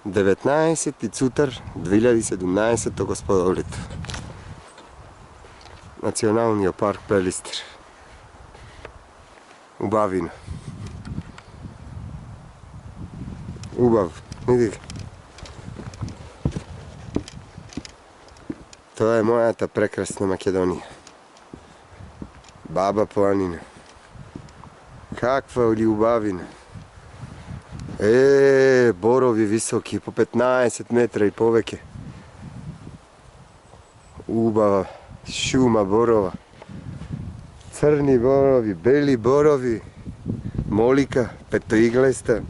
19 цутър 2017 господа лето. Националния парк Пелистър. Убавина. Убав. Види. Това е моята прекрасна Македония. Баба планина. Каква любавина. Борови високи, по 15 метра и повеќе. Убава шума борова. Црни борови, бели борови, молика, петоиглеста.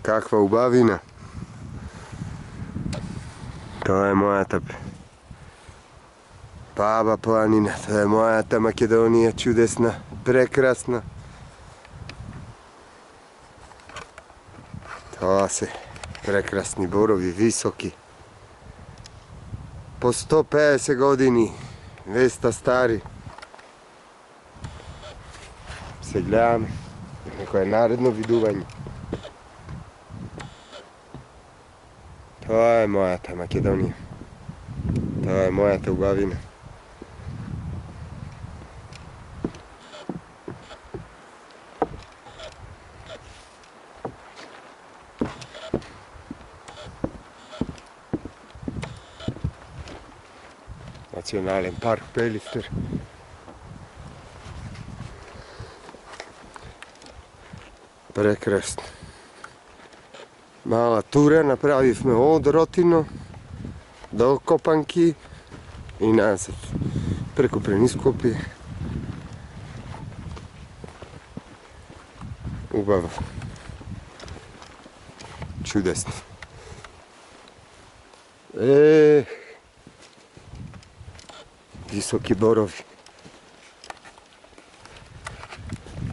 Каква убавина. Тоа е мојата Баба планина, тоа е мојата Македонија, чудесна, прекрасна. Тоа се прекрасни борови, високи. По 150 години, 200 стари. Се гледаме, некое наредно видување. Тоа е мојата Македонија. Тоа е мојата убавина. Национален парк Пелистър. Прекрасно. Мала тура направивме од Ротино до Копанки и назад. Преку Пренископје. Убаво. Чудесно. Високи борови.